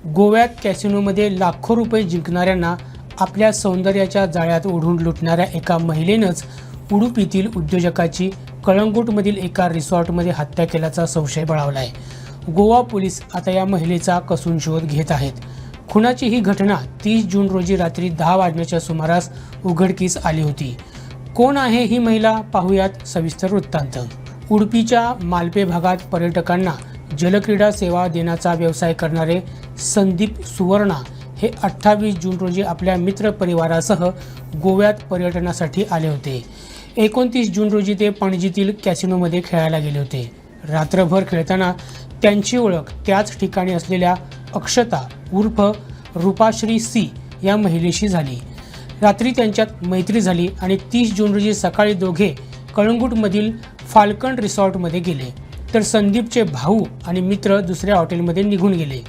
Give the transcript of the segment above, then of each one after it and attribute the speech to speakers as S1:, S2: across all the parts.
S1: गोव्यात कॅसिनोमध्ये लाखो रुपये जिंकणाऱ्यांना आपल्या सौंदर्याच्या जाळ्यात ओढून लुटणाऱ्या एका महिलेनंच उडुपीतील उद्योजकाची कळंगूटमधील एका रिसॉर्टमध्ये हत्या केल्याचा संशय बळावला आहे। गोवा पोलीस आता या महिलेचा कसून शोध घेत आहेत। खुनाची ही घटना 30 जून रोजी रात्री 10 वाजण्याच्या सुमारास उघडकीस आली होती। कोण आहे ही महिला, पाहूयात सविस्तर वृत्तांत। उडुपीच्या मालपे भागात पर्यटकांना जलक्रीडा सेवा देण्याचा व्यवसाय करणारे संदीप सुवर्णा हे 28 जून रोजी आपल्या मित्र परिवारासह गोव्यात पर्यटनासाठी आले होते। 29 जून रोजी ते पणजीतील कॅसिनोमध्ये खेळायला गेले होते। रात्रभर खेळताना त्यांची ओळख त्याच ठिकाणी असलेल्या अक्षता उर्फ रूपाश्री सी या महिलेशी झाली। रात्री त्यांच्यात मैत्री झाली आणि 30 जून रोजी सकाळी दोघे कळंगूटमधील फाल्कन रिसॉर्टमध्ये गेले, तर संदीपचे भाऊ आणि मित्र दुसऱ्या हॉटेलमध्ये निघून गेले।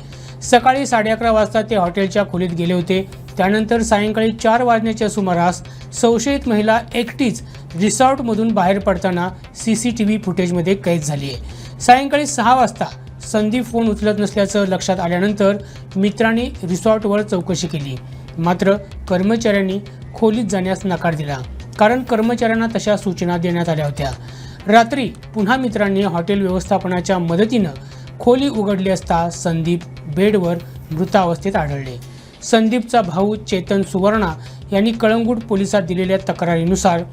S1: सकाळी 11:30 वाजता ते हॉटेलच्या खोलीत गेले होते। त्यानंतर सायंकाळी 4 वाजण्याच्या सुमारास संशयित महिला एकटीच रिसॉर्टमधून बाहेर पडताना CCTV फुटेजमध्ये कैद झाली आहे। सायंकाळी 6 वाजता संदीप फोन उचलत नसल्याचं लक्षात आल्यानंतर मित्रांनी रिसॉर्टवर चौकशी केली, मात्र कर्मचाऱ्यांनी खोलीत जाण्यास नकार दिला, कारण कर्मचाऱ्यांना तशा सूचना देण्यात आल्या होत्या। रात्री पुन्हा मित्रांनी हॉटेल व्यवस्थापनाच्या मदतीनं खोली उघडली असता संदीप बेडवर मृतावस्थेत आढळले। संदीपचा भाऊ चेतन सुवर्णा यांनी कळंगूट पोलिसात दिलेल्या तक्रारीनुसार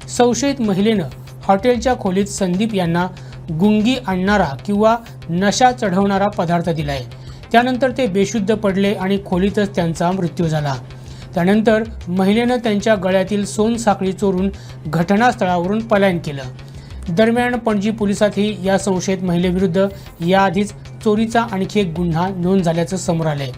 S1: संशयित महिलेनं हॉटेलच्या खोलीत संदीप यांना गुंगी आणणारा किंवा नशा चढवणारा पदार्थ दिलाय। त्यानंतर ते बेशुद्ध पडले आणि खोलीतच त्यांचा मृत्यू झाला। त्यानंतर महिलेनं त्यांच्या गळ्यातील सोनसाखळी चोरून घटनास्थळावरून पलायन केलं। दरम्यान पणजी पोलिसातही या संशयित महिलेविरुद्ध याआधीच चोरीचा आणखी एक गुन्हा नोंद झाल्याचं समोर आलंय।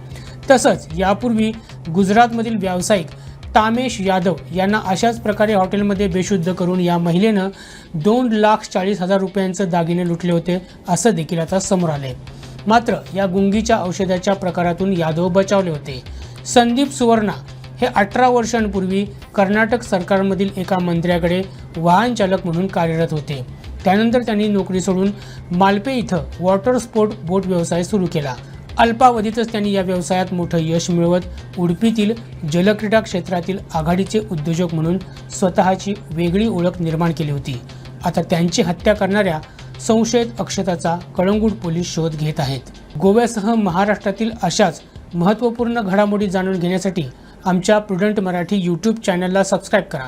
S1: तसंच यापूर्वी गुजरातमधील व्यावसायिक तामेश यादव यांना अशाच प्रकारे हॉटेलमध्ये बेशुद्ध करून या महिलेनं 2,40,000 रुपयांचे दागिने लुटले होते, असं देखील आता समोर आलंय। मात्र या गुंगीच्या औषधाच्या प्रकारातून यादव बचावले होते। संदीप सुवर्णा हे 18 वर्षांपूर्वी कर्नाटक सरकारमधील एका मंत्र्याकडे वाहन चालक म्हणून कार्यरत होते। त्यानंतर त्यांनी नोकरी सोडून मालपे इथं वॉटर स्पोर्ट बोट व्यवसाय सुरू केला। अल्पावधीतच त्यांनी या व्यवसायात मोठं यश मिळवत उडुपीतील जलक्रीडा क्षेत्रातील आघाडीचे उद्योजक म्हणून स्वतःची वेगळी ओळख निर्माण केली होती। आता त्यांची हत्या करणाऱ्या संशयित अक्षताचा कळंगूट पोलीस शोध घेत आहेत। गोव्यासह महाराष्ट्रातील अशाच महत्त्वपूर्ण घडामोडी जाणून घेण्यासाठी आमच्या प्रुडंट मराठी YouTube चॅनलला सबस्क्राईब करा।